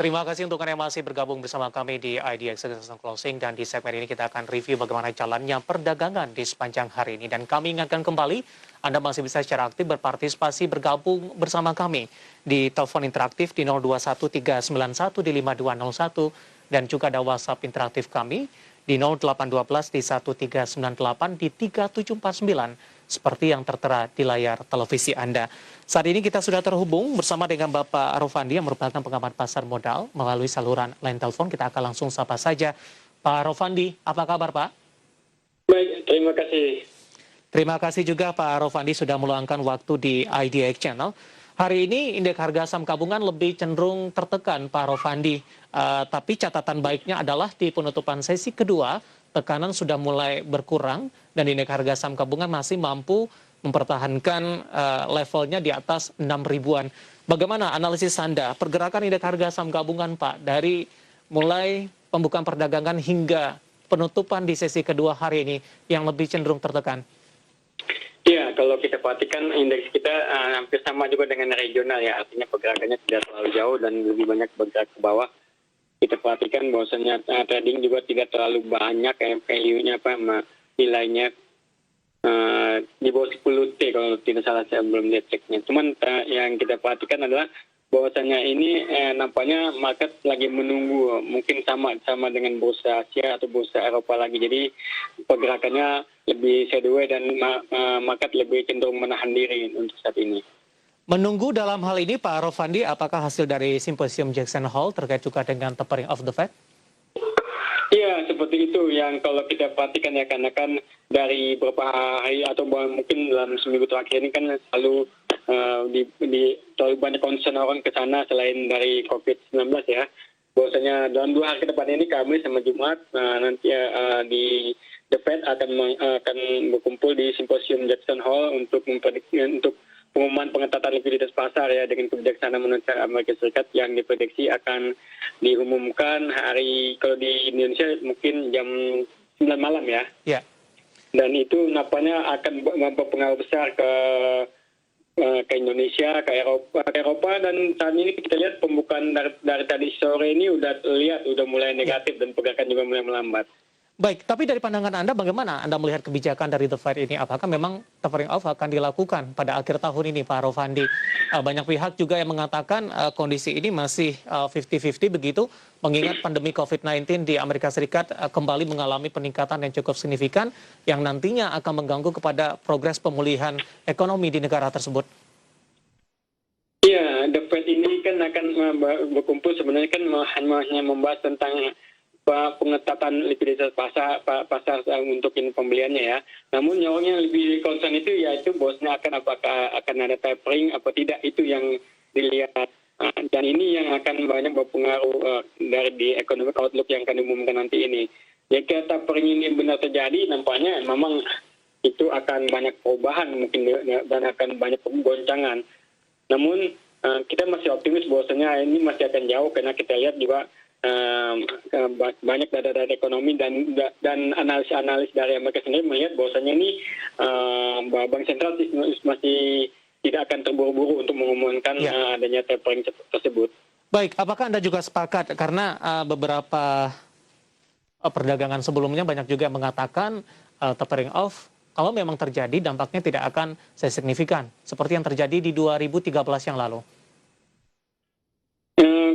Terima kasih untuk Anda yang masih bergabung bersama kami di IDX Executive Closing, dan di segmen ini kita akan review bagaimana jalannya perdagangan di sepanjang hari ini. Dan kami ingatkan kembali, Anda masih bisa secara aktif berpartisipasi bergabung bersama kami di telepon interaktif di 021391 di 5201, dan juga ada WhatsApp interaktif kami di 0812 di 1398 di 3749 seperti yang tertera di layar televisi Anda. Saat ini kita sudah terhubung bersama dengan Bapak Arofandi yang merupakan pengamat pasar modal melalui saluran line telepon. Kita akan langsung sapa saja. Pak Arofandi, apa kabar Pak? Baik, terima kasih. Terima kasih juga Pak Arofandi sudah meluangkan waktu di IDX Channel. Hari ini indeks harga saham gabungan lebih cenderung tertekan Pak Arofandi. Tapi catatan baiknya adalah di penutupan sesi kedua, tekanan sudah mulai berkurang dan indeks harga saham gabungan masih mampu mempertahankan levelnya di atas 6 ribuan. Bagaimana analisis Anda pergerakan indeks harga saham gabungan Pak dari mulai pembukaan perdagangan hingga penutupan di sesi kedua hari ini yang lebih cenderung tertekan? Ya, kalau kita perhatikan indeks kita hampir sama juga dengan regional ya, artinya pergerakannya tidak terlalu jauh dan lebih banyak bergerak ke bawah. Kita perhatikan bahwasanya trading juga tidak terlalu banyak, value-nya nilainya di bawah 10 T kalau tidak salah, saya belum lihat ceknya. Cuman yang kita perhatikan adalah bahwasanya ini nampaknya market lagi menunggu, mungkin sama dengan bursa Asia atau bursa Eropa lagi. Jadi pergerakannya lebih sideways dan market lebih cenderung menahan diri untuk saat ini. Menunggu dalam hal ini Pak Arofandi, apakah hasil dari simposium Jackson Hole terkait juga dengan tapering of the Fed? Iya, seperti itu yang kalau kita perhatikan ya, karena kan dari beberapa hari atau mungkin dalam seminggu terakhir ini kan selalu terlalu banyak concern orang ke sana selain dari COVID-19 ya. Bahwasanya dalam 2 hari ke depan ini, Kamis sama Jumat, nanti di The Fed akan berkumpul di simposium Jackson Hole untuk pengumuman pengetatan likuiditas pasar ya, dengan kebijaksanaan moneter Amerika Serikat yang diprediksi akan diumumkan kalau di Indonesia mungkin jam 9 malam ya. Ya. Dan itu nampaknya akan berpengaruh besar ke Indonesia, ke Eropa, dan saat ini kita lihat pembukaan dari tadi sore ini udah mulai negatif dan pergerakan juga mulai melambat. Baik, tapi dari pandangan Anda bagaimana Anda melihat kebijakan dari The Fed ini? Apakah memang tapering off akan dilakukan pada akhir tahun ini Pak Arofandi? Banyak pihak juga yang mengatakan kondisi ini masih 50-50 begitu, mengingat pandemi COVID-19 di Amerika Serikat kembali mengalami peningkatan yang cukup signifikan yang nantinya akan mengganggu kepada progres pemulihan ekonomi di negara tersebut. Iya, The Fed ini kan akan berkumpul sebenarnya kan hanya membahas tentang pengetatan likuiditas pasar untuk pembeliannya ya. Namun yang lebih concern itu yaitu bosnya apakah akan ada tapering apa tidak, itu yang dilihat. Dan ini yang akan banyak berpengaruh dari di economic outlook yang akan diumumkan nanti ini. Jika tapering ini benar terjadi, nampaknya memang itu akan banyak perubahan mungkin dan akan banyak goncangan. Namun kita masih optimis bahwasanya ini masih akan jauh, karena kita lihat juga banyak data-data ekonomi dan analis dari Amerika sendiri melihat bahwasanya ini bank sentral masih tidak akan terburu-buru untuk mengumumkan adanya tapering tersebut. Baik, apakah Anda juga sepakat karena beberapa perdagangan sebelumnya banyak juga mengatakan tapering off kalau memang terjadi dampaknya tidak akan signifikan seperti yang terjadi di 2013 yang lalu?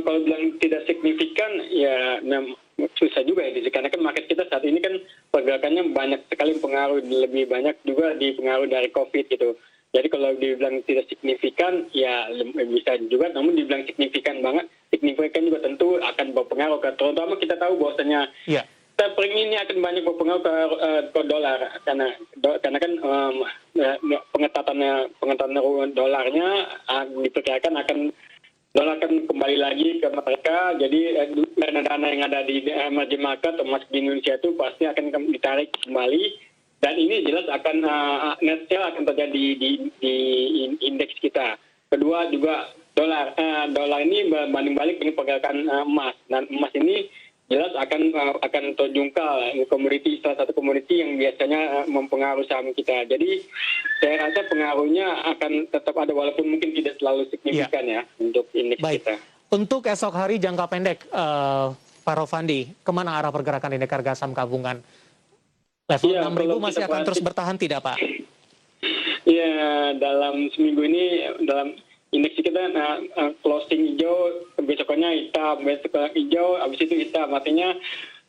Kalau bilang tidak signifikan ya susah juga ya, karena kan market kita saat ini kan pergerakannya banyak sekali pengaruh, lebih banyak juga dipengaruhi dari COVID gitu. Jadi kalau dibilang tidak signifikan ya bisa juga, namun dibilang signifikan juga tentu akan berpengaruh. Terutama kita tahu bahwasanya tapering ini akan banyak berpengaruh ke dolar, karena kan pengetatannya dolarnya diperkirakan dolar akan kembali lagi ke mereka. Jadi dana-dana yang ada di emerging market termasuk di Indonesia itu pasti akan ditarik kembali, dan ini jelas akan net sell akan terjadi di indeks kita. Kedua juga dolar ini berbanding balik dengan pergerakan emas, dan emas ini jelas akan terjungkal salah satu komoditi yang biasanya mempengaruhi saham kita. Jadi saya rasa pengaruhnya akan tetap ada walaupun mungkin tidak terlalu signifikan ya untuk indeks kita. Untuk esok hari jangka pendek, Pak Rofandi, kemana arah pergerakan indeks harga saham gabungan? Level Iya, 6.000 kalau masih kita akan terus perhati- bertahan tidak, Pak? Iya, dalam seminggu ini dalam indeks kita closing hijau, besokannya hitam, besok hijau, habis itu hitam. Artinya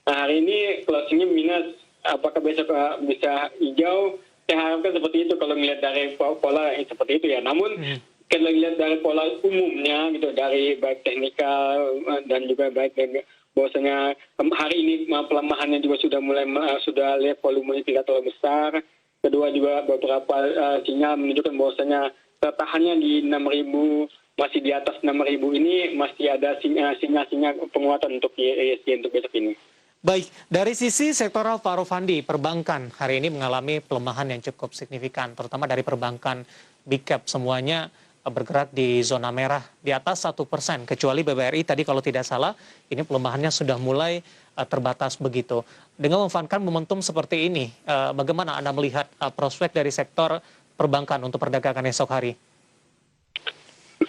hari ini closingnya minus. Apakah besok bisa hijau? Saya harapkan seperti itu kalau melihat dari pola yang seperti itu ya. Namun kalau lihat dari pola umumnya gitu, dari baik teknikal dan juga baik bahwasanya hari ini pelemahannya juga sudah mulai sudah lihat volumenya tidak terlalu besar. Kedua juga beberapa sinyal menunjukkan bahwasanya tertahannya di 6.000, masih di atas 6.000 ini masih ada sinyal-sinyal penguatan untuk ISG untuk besok ini. Baik, dari sisi sektoral Pak Rofandi, perbankan hari ini mengalami pelemahan yang cukup signifikan, terutama dari perbankan big cap semuanya bergerak di zona merah di atas 1%, kecuali BBRI tadi kalau tidak salah, ini pelemahannya sudah mulai terbatas begitu. Dengan memanfaatkan momentum seperti ini, bagaimana Anda melihat prospek dari sektor perbankan untuk perdagangan esok hari?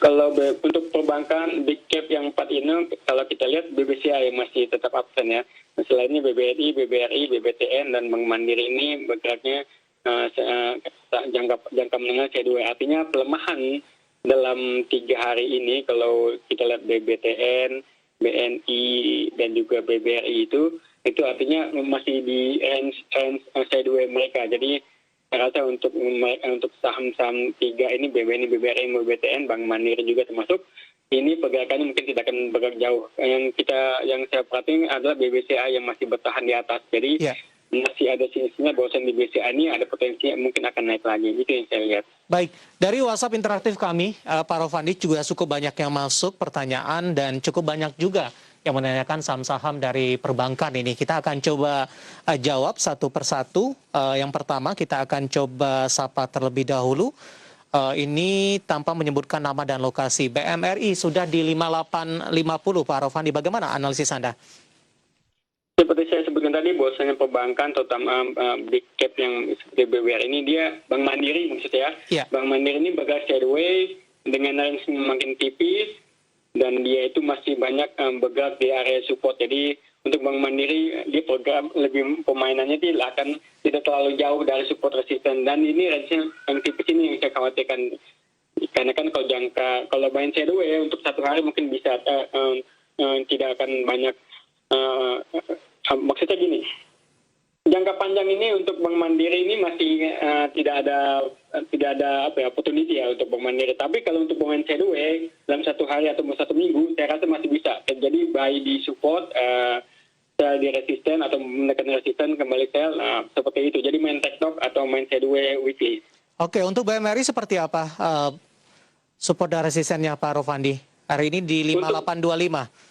Kalau untuk perbankan big cap yang 4 ini, kalau kita lihat BBCA masih tetap absen ya. Selainnya BBRI, BBTN, dan Bank Mandiri ini bergeraknya jangka menengah C2. Artinya pelemahan dalam 3 hari ini, kalau kita lihat BBTN, BNI, dan juga BBRI itu artinya masih di range C2 mereka. Jadi saya rasa untuk saham-saham 3 ini, BBNI, BBRI, BBTN, Bank Mandiri juga termasuk, ini pergerakannya mungkin tidak akan bergerak jauh. Yang saya perhatiin adalah BBCA yang masih bertahan di atas. Jadi masih ada sinyal bahwa di BBCA ini ada potensi yang mungkin akan naik lagi. Itu yang saya lihat. Baik, dari WhatsApp interaktif kami, Pak Rofandi juga cukup banyak yang masuk pertanyaan dan cukup banyak juga yang menanyakan saham-saham dari perbankan ini. Kita akan coba jawab satu persatu. Yang pertama kita akan coba sapa terlebih dahulu. Ini tanpa menyebutkan nama dan lokasi. BMRI sudah di 5850, Pak Rofandi. Bagaimana analisis Anda? Seperti saya sebutkan tadi, bahwasanya perbankan terutama big cap yang seperti BBR ini, dia Bank Mandiri maksudnya ya. Bank Mandiri ini bergerak sideways dengan range semakin tipis, dan dia itu masih banyak bergerak di area support. Jadi untuk Bank Mandiri, dia program lebih pemainannya akan tidak terlalu jauh dari support resisten. Dan ini range yang tipis ini yang saya khawatirkan. Karena kan kalau main sideways untuk satu hari mungkin bisa tidak akan banyak. Maksudnya gini, jangka panjang ini untuk Bank Mandiri ini masih tidak ada opportunity ya untuk Bank Mandiri. Tapi kalau untuk pemain sideways dalam satu hari atau satu minggu, saya rasa masih bisa. Jadi buy di support, sell di resisten atau menekan resisten kembali sell, seperti itu. Jadi main tektok atau main sideways weekly. Oke, untuk BMRI seperti apa support dan resistennya Pak Rofandi? Hari ini di 5825.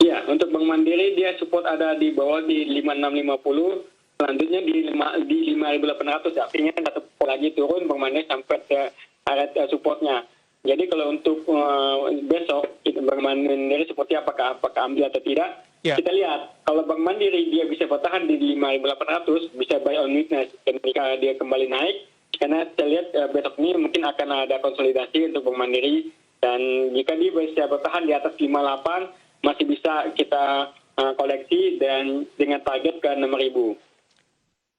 Iya, untuk Bank Mandiri dia support ada di bawah di 5650, selanjutnya di 5800, artinya satu lagi turun Bank Mandiri sampai ke area supportnya. Jadi kalau untuk besok Bank Mandiri seperti apakah ambil atau tidak, kita lihat. Kalau Bank Mandiri dia bisa bertahan di 5800, bisa buy on weakness ketika dia kembali naik, karena saya lihat besok ini mungkin akan ada konsolidasi untuk Bank Mandiri, dan jika dia bisa bertahan di atas 58, masih bisa kita koleksi dan dengan target ke 6.000.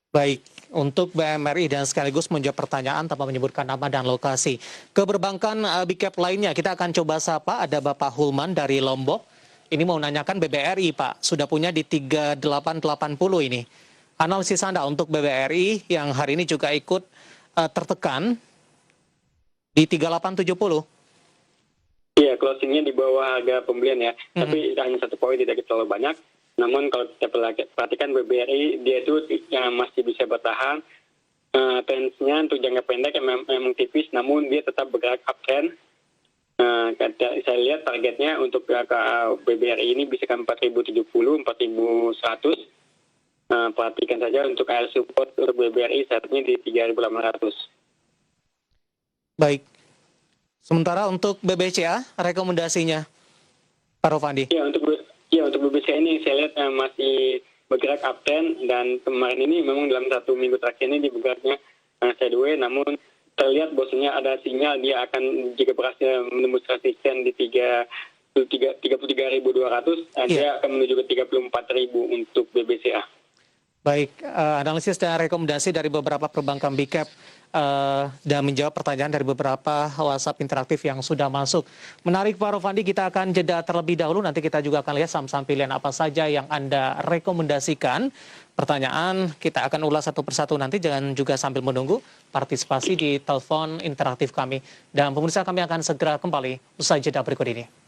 Baik, untuk BMRI dan sekaligus menjawab pertanyaan tanpa menyebutkan nama dan lokasi. Ke perbankan big cap lainnya, kita akan coba sapa, ada Bapak Hulman dari Lombok. Ini mau nanyakan BBRI, Pak. Sudah punya di 3880 ini. Analisis Anda untuk BBRI yang hari ini juga ikut tertekan di 3870. Iya, closingnya di bawah harga pembelian ya. Tapi hanya satu poin, tidak terlalu banyak. Namun kalau kita perhatikan BBRI, dia itu masih bisa bertahan. Trendnya untuk jangka pendek memang tipis, namun dia tetap bergerak uptrend. Saya lihat targetnya untuk BBRI ini bisa ke 4070, 4100. Perhatikan saja untuk area support untuk BBRI saatnya di 3800. Baik. Sementara untuk BBCA, rekomendasinya, Pak Rofandi? Ya, untuk BBCA ini saya lihat masih bergerak uptrend, dan kemarin ini memang dalam satu minggu terakhir ini bergeraknya sideways, namun terlihat bahwasanya ada sinyal dia akan jika berhasil menembus resisten di 33.200, dia akan menuju ke 34.000 untuk BBCA. Baik, analisis dan rekomendasi dari beberapa perbankan Big Cap dan menjawab pertanyaan dari beberapa WhatsApp interaktif yang sudah masuk. Menarik Pak Rofandi, kita akan jeda terlebih dahulu. Nanti kita juga akan lihat saham-saham pilihan apa saja yang Anda rekomendasikan. Pertanyaan kita akan ulas satu persatu nanti, jangan juga sambil menunggu partisipasi di telepon interaktif kami. Dan pemirsa, kami akan segera kembali usai jeda berikut ini.